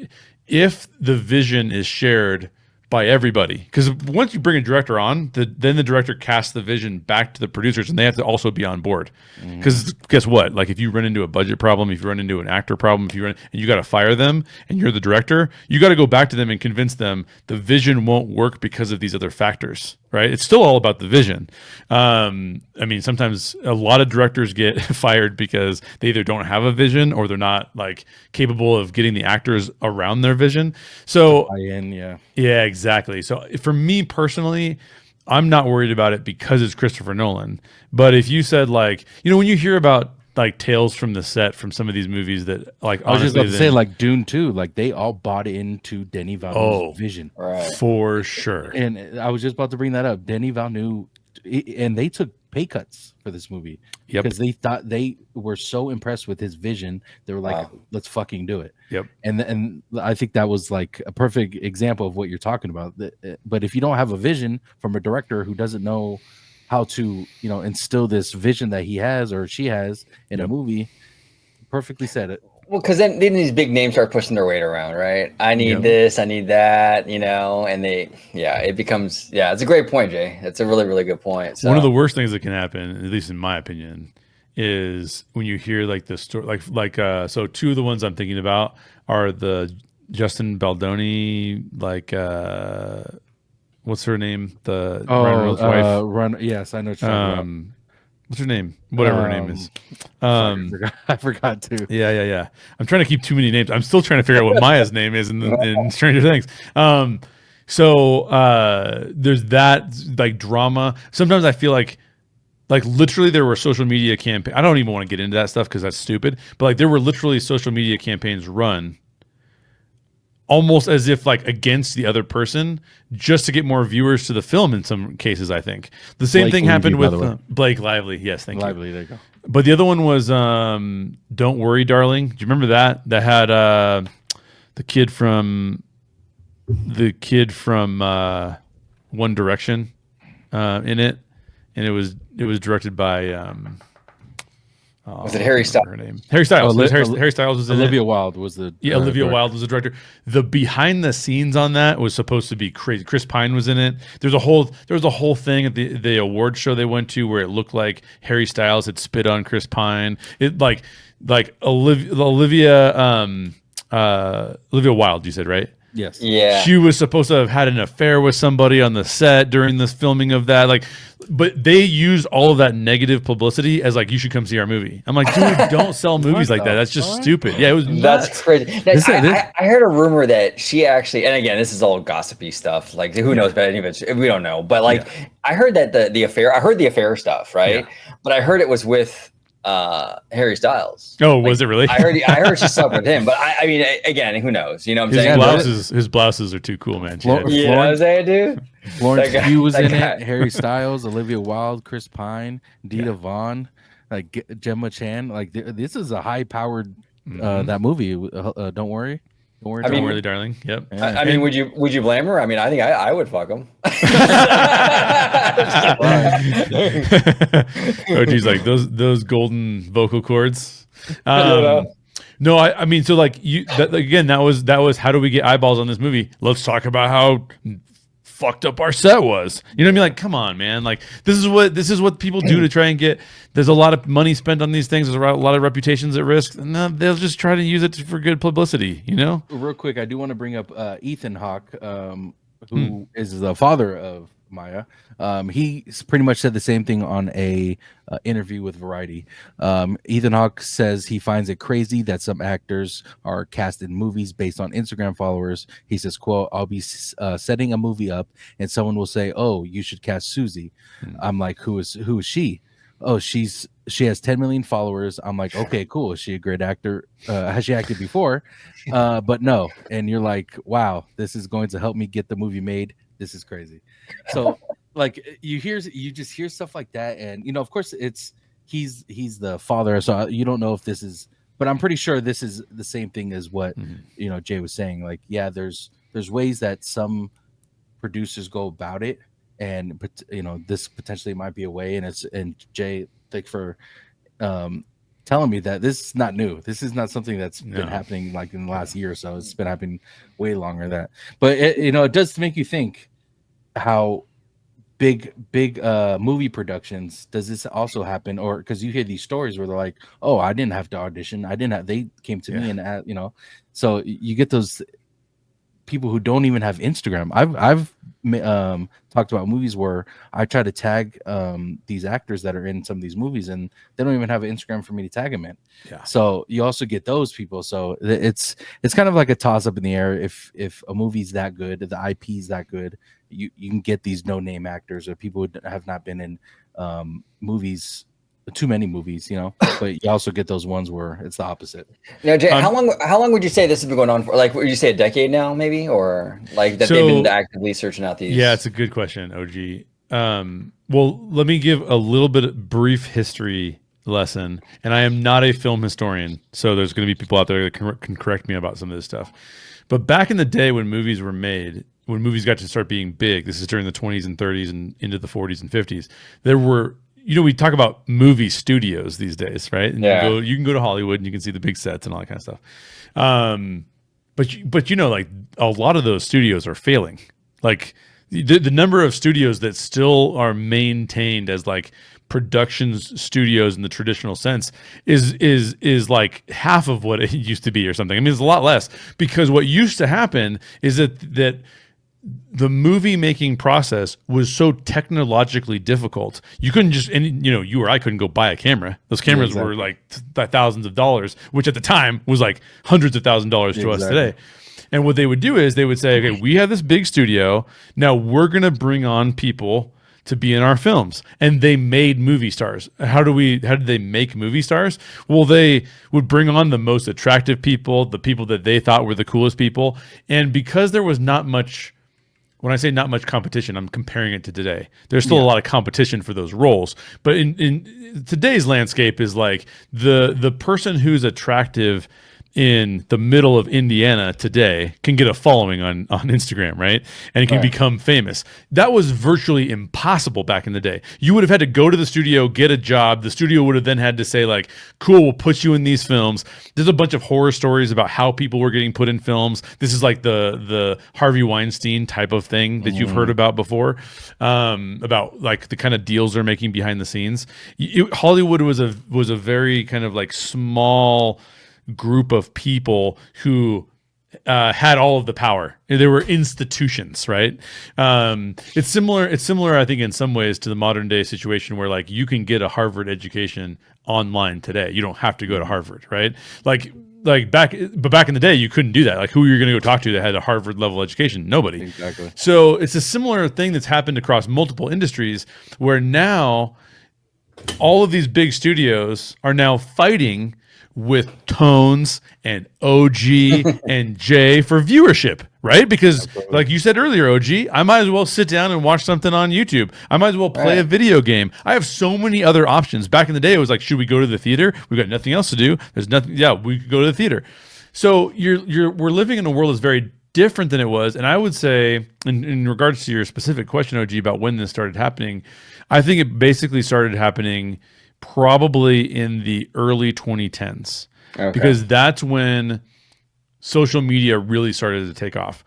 if the vision is shared by everybody, because once you bring a director on, then the director casts the vision back to the producers, and they have to also be on board. Because guess what? Like if you run into a budget problem, if you run into an actor problem, and you got to fire them, and you're the director, you got to go back to them and convince them the vision won't work because of these other factors. Right? It's still all about the vision. I mean, sometimes a lot of directors get fired because they either don't have a vision or they're not like capable of getting the actors around their vision. So, yeah, exactly. So for me personally, I'm not worried about it because it's Christopher Nolan. But if you said like, when you hear about like tales from the set from some of these movies that like I was just about to say like Dune 2, like they all bought into Denis Villeneuve's vision. Right. For sure. And I was just about to bring that up. Denis Villeneuve, and they took pay cuts for this movie because they thought they were so impressed with his vision. They were like, let's fucking do it. Yep. And I think that was like a perfect example of what you're talking about. But if you don't have a vision from a director who doesn't know how to instill this vision that he has or she has in a movie, perfectly said it. Well, because then these big names start pushing their weight around, right? I need this, I need that, and it becomes, it's a great point, Jay. It's a really, really good point. So. One of the worst things that can happen, at least in my opinion, is when you hear like the story, so two of the ones I'm thinking about are the Justin Baldoni, what's her name? The Ryan Reynolds' wife. Yes, I know what you're talking about. What's her name? Whatever her name is. I forgot too. Yeah. I'm trying to keep too many names. I'm still trying to figure out what Maya's name is in Stranger Things. So there's that like drama. Sometimes I feel like literally there were social media campaigns. I don't even want to get into that stuff because that's stupid. But like there were literally social media campaigns run almost as if like against the other person just to get more viewers to the film in some cases. I think the same thing happened with Blake Lively. Yes, thank you. There you go. But the other one was Don't Worry, Darling. Do you remember that? That had the kid from One Direction in it, and it was directed by was it Harry Styles? Her name Harry Styles. Harry Styles was in Olivia it. Wilde was the Olivia Wilde was the director. The behind the scenes on that was supposed to be crazy. Chris Pine was in it. There was a whole thing at the award show they went to where it looked like Harry Styles had spit on Chris Pine. It like Olivia Wilde, you said, right? Yes. Yeah. She was supposed to have had an affair with somebody on the set during this filming of that. But they used all of that negative publicity as like, you should come see our movie. I'm like, dude, don't sell movies like that. That's just stupid. Yeah, it was nuts. That's crazy. I heard a rumor that she actually, and again, this is all gossipy stuff. Like, who knows about any of it? We don't know. But I heard that the affair. I heard the affair stuff, right? Yeah. But I heard it was with Harry Styles. Oh, was it really? I heard she slept with him, but I mean, again, who knows? You know what I'm saying? His blouses are too cool, man. You know what I'm saying, dude? Florence Pugh was in it. Harry Styles, Olivia Wilde, Chris Pine, Dita Vaughn, like Gemma Chan. Like this is a high-powered that movie. Don't worry. Don't worry, darling. Yep. Yeah. I mean, would you blame her? I mean, I think I would fuck him. Oh, geez, like those golden vocal cords. No, I mean, so like again, that was how do we get eyeballs on this movie? Let's talk about how fucked up our set was. You know what I mean? Like, come on, man. Like, this is what people do to try and get. There's a lot of money spent on these things. There's a lot of reputations at risk, and they'll just try to use it for good publicity. You know. Real quick, I do want to bring up Ethan Hawke, who is the father of Maya. He pretty much said the same thing on a interview with Variety. Ethan Hawke says he finds it crazy that some actors are cast in movies based on Instagram followers. He says, quote, I'll be setting a movie up and someone will say, oh, you should cast Susie. I'm like, who is she? Oh, she has 10 million followers. I'm like, okay, cool. Is she a great actor? Has she acted before? But no. And you're like, wow, this is going to help me get the movie made. This is crazy. So like you just hear stuff like that, and of course he's the father, so you don't know if this is, but I'm pretty sure this is the same thing as what Jay was saying. Like, yeah, there's ways that some producers go about it, and this potentially might be a way. And Jay, thank for telling me that this is not new. This is not something that's been happening like in the last year or so. It's been happening way longer than that. But it does make you think how big movie productions does this also happen, or because you hear these stories where they're like, oh, I didn't have to audition, they came to me, and so you get those people who don't even have Instagram. I've talked about movies where I try to tag these actors that are in some of these movies, and they don't even have an Instagram for me to tag them in. So you also get those people. So it's kind of like a toss up in the air. If a movie's that good, the IP is that good, you can get these no name actors or people who have not been in movies, too many movies, but you also get those ones where it's the opposite. Now, Jay, how long would you say this has been going on for? Like, would you say a decade now, maybe, or like that they've been actively searching out these? Yeah, it's a good question, OG. Well, let me give a little bit of brief history lesson, and I am not a film historian, so there's going to be people out there that can correct me about some of this stuff. But back in the day when movies were made, when movies got to start being big, this is during the 20s and 30s and into the 40s and 50s, there were, we talk about movie studios these days, right? And you can go to Hollywood and you can see the big sets and all that kind of stuff. But like a lot of those studios are failing. Like the number of studios that still are maintained as like productions studios in the traditional sense is like half of what it used to be or something. I mean, it's a lot less, because what used to happen is that the movie making process was so technologically difficult. You couldn't just, and you or I couldn't go buy a camera. Those cameras were like thousands of dollars, which at the time was like hundreds of thousands of dollars to us today. And what they would do is they would say, okay, we have this big studio. Now we're going to bring on people to be in our films. And they made movie stars. How did they make movie stars? Well, they would bring on the most attractive people, the people that they thought were the coolest people. And because there was not much, when I say not much competition, I'm comparing it to today. There's still a lot of competition for those roles. But in today's landscape is like the person who's attractive in the middle of Indiana today can get a following on Instagram, right? And it can become famous. That was virtually impossible back in the day. You would have had to go to the studio, get a job. The studio would have then had to say like, cool, we'll put you in these films. There's a bunch of horror stories about how people were getting put in films. This is like the Harvey Weinstein type of thing that you've heard about before, about like the kind of deals they're making behind the scenes. Hollywood was a very kind of like small group of people who had all of the power. There were institutions, right? It's similar, I think, in some ways to the modern day situation where like you can get a Harvard education online today. You don't have to go to Harvard, right? Like back in the day, you couldn't do that. Like, who are you going to go talk to that had a Harvard level education? Nobody. Exactly. So it's a similar thing that's happened across multiple industries, where now all of these big studios are now fighting with Tones and OG and Jay for viewership, right? Because like you said earlier, OG, I might as well sit down and watch something on YouTube. I might as well play a video game. I have so many other options. Back in the day, it was like, should we go to the theater? We've got nothing else to do. There's nothing. Yeah, we could go to the theater. So we're living in a world that's very different than it was. And I would say, in regards to your specific question, OG, about when this started happening, I think it basically started happening probably in the early 2010s, because that's when social media really started to take off.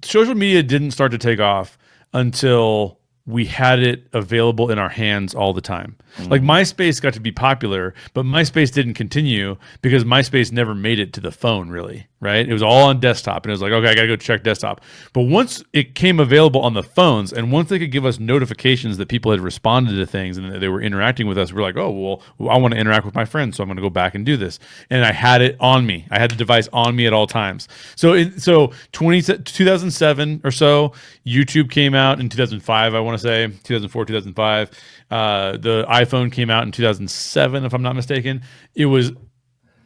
Social media didn't start to take off until we had it available in our hands all the time. Like MySpace got to be popular, but MySpace didn't continue because MySpace never made it to the phone, really, right? It was all on desktop, and it was like, okay, I got to go check desktop. But once it came available on the phones, and once they could give us notifications that people had responded to things and that they were interacting with us, we're like, oh, well, I want to interact with my friends, so I'm going to go back and do this. And I had it on me. I had the device on me at all times. So 2007 or so, YouTube came out in 2005, I want to say, 2004, 2005. The iPhone came out in 2007, if I'm not mistaken. It was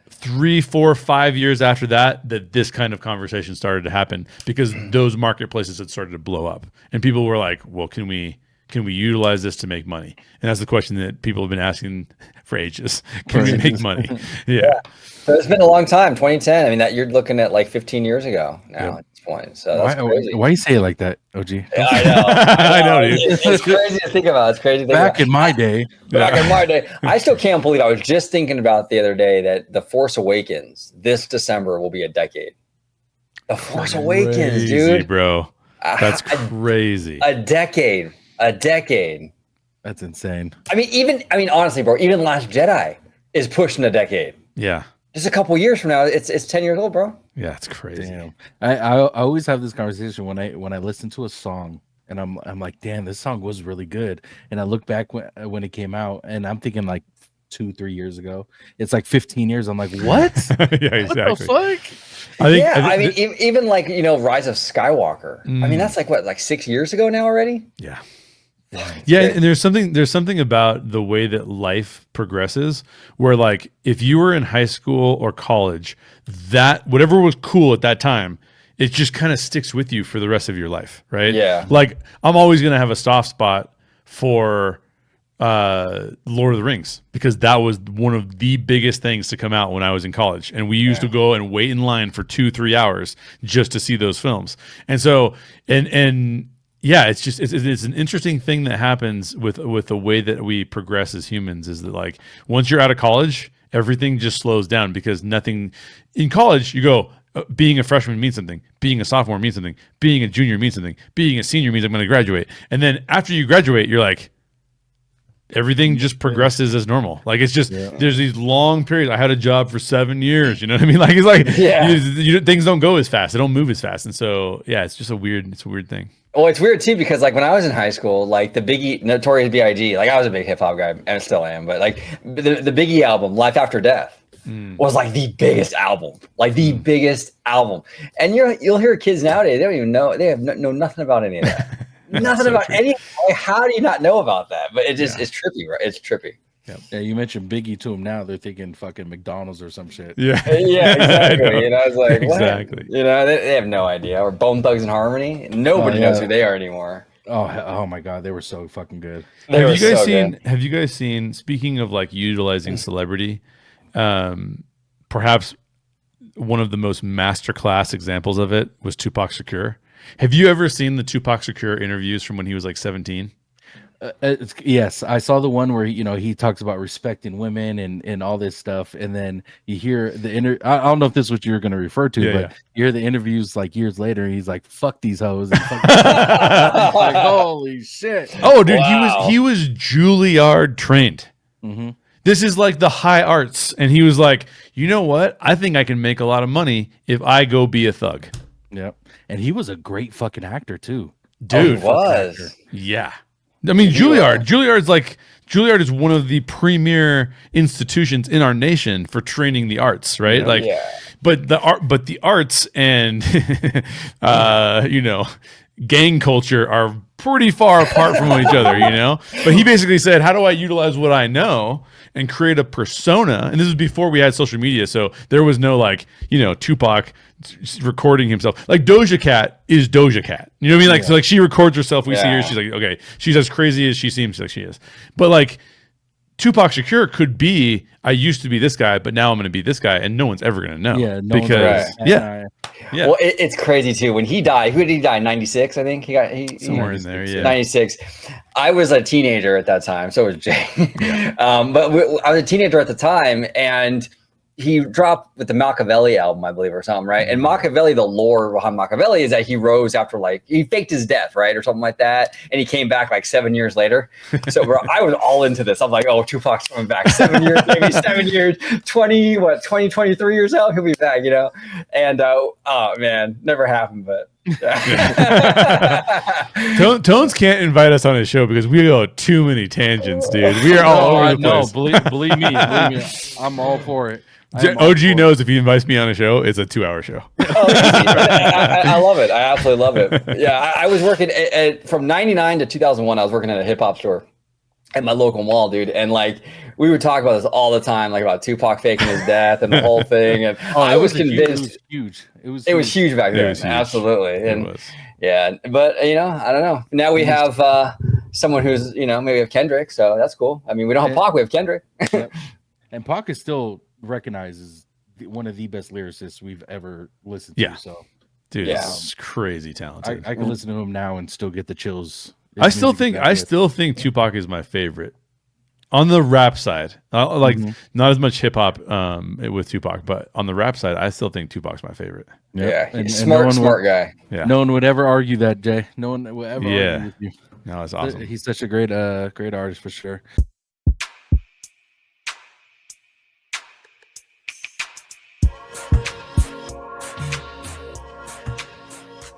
3, 4, 5 years after that this kind of conversation started to happen, because those marketplaces had started to blow up, and people were like, well, can we utilize this to make money? And that's the question that people have been asking for ages. Can we make money? Yeah. So it's been a long time, 2010. I mean, that you're looking at like 15 years ago now. Yep. point. So that's crazy. Why you say it like that, OG? Yeah, I know. I know, dude. It's crazy to think about. It's crazy to think Back about. in my day. Back in my day. I still can't believe I was just thinking about the other day that The Force Awakens this December will be a decade. The Force Awakens, dude. Bro. That's crazy. A decade. That's insane. I mean, honestly, bro, even Last Jedi is pushing a decade. Yeah. Just a couple years from now, it's 10 years old, bro. Yeah, it's crazy. Damn. I always have this conversation when I listen to a song and I'm like, damn, this song was really good. And I look back when it came out and I'm thinking like 2-3 years ago. It's like 15 years. I'm like, what? Yeah, exactly. What the fuck? I mean, even like, Rise of Skywalker. I mean, that's like what, like 6 years ago now already? Yeah. Yeah, and there's something about the way that life progresses where, like, if you were in high school or college, that whatever was cool at that time, it just kind of sticks with you for the rest of your life, right? Yeah. Like, I'm always gonna have a soft spot for Lord of the Rings because that was one of the biggest things to come out when I was in college, and we used to go and wait in line for 2-3 hours just to see those films. And so and yeah, it's just it's an interesting thing that happens with the way that we progress as humans is that, like, once you're out of college, everything just slows down because nothing in college you go being a freshman means something, being a sophomore means something, being a junior means something, being a senior means I'm going to graduate. And then after you graduate, you're like, everything just progresses as normal. Like, it's just there's these long periods. I had a job for 7 years. You know what I mean? Like, it's like things don't go as fast. They don't move as fast. And so it's just a weird thing. Well, it's weird too because, like, when I was in high school, like the Biggie, Notorious B.I.G., like I was a big hip hop guy and still am, but like the Biggie album, Life After Death, was like the biggest album, And you'll hear kids nowadays, they don't even know, they know nothing about any of that. Nothing about any. Like, how do you not know about that? But it just it's trippy, right? It's trippy. Yep. Yeah, you mentioned Biggie to them now. They're thinking fucking McDonald's or some shit. Yeah, exactly. It's like, exactly. What? They have no idea. Or Bone Thugs and Harmony. Nobody knows who they are anymore. Oh my god, they were so fucking good. Have you guys seen? Speaking of, like, utilizing celebrity, perhaps one of the most masterclass examples of it was Tupac Shakur. Have you ever seen the Tupac Shakur interviews from when he was like 17? Yes, I saw the one where he talks about respecting women and all this stuff, and then you hear I don't know if this is what you're going to refer to, but you hear the interviews like years later, and he's like, "Fuck these hoes," and fuck like, holy shit! Oh, dude, he was Juilliard trained. Mm-hmm. This is like the high arts, and he was like, you know what? I think I can make a lot of money if I go be a thug. Yep, and he was a great fucking actor too, dude. He was. Yeah. I mean, Juilliard is one of the premier institutions in our nation for training the arts, right? But the arts and gang culture are pretty far apart from each other, But he basically said, how do I utilize what I know and create a persona? And this was before we had social media, so there was no Tupac recording himself. Like Doja Cat is Doja Cat. You know what I mean? Like, so like she records herself, we see her, she's like, okay, she's as crazy as she seems like she is. But like Tupac Shakur could be, I used to be this guy, but now I'm going to be this guy, and no one's ever going to know. Yeah, yeah. Well, it's crazy too. When he died, who did he die? 96, I think. Somewhere in there. Yeah, 96. I was a teenager at that time. So was Jay. But I was a teenager at the time, and he dropped with the Machiavelli album, I believe, or something, right? And Machiavelli, the lore behind Machiavelli is that he rose after, like, he faked his death, right, or something like that, and he came back like 7 years later. So, bro, I was all into this. I'm like, oh, Tupac's coming back 7 years, maybe 7 years, 23 years out, he'll be back, And oh man, never happened, but. Tones can't invite us on his show because we go too many tangents, dude. We are all over the place. No, believe me, I'm all for it. OG knows if he invites me on a show, it's a 2-hour show. I love it. I absolutely love it. Yeah, I was working from 99 to 2001. I was working at a hip hop store at my local mall, dude. And like, we would talk about this all the time, like about Tupac faking his death and the whole thing. And I was convinced. It was huge back then. Absolutely. And yeah, but I don't know. Now we have someone who's, maybe have Kendrick. So that's cool. I mean, we don't have Pac, we have Kendrick. And Pac is still recognized as one of the best lyricists we've ever listened to. So Dude, it's crazy talented. I can listen to him now and still get the chills. I still think Tupac is my favorite on the rap side. Like not as much hip hop with Tupac, but on the rap side, I still think Tupac's my favorite. Yeah, he's smart guy. Yeah, no one would ever argue that, Jay. No one would ever argue with you. No, it's awesome. He's such a great artist for sure.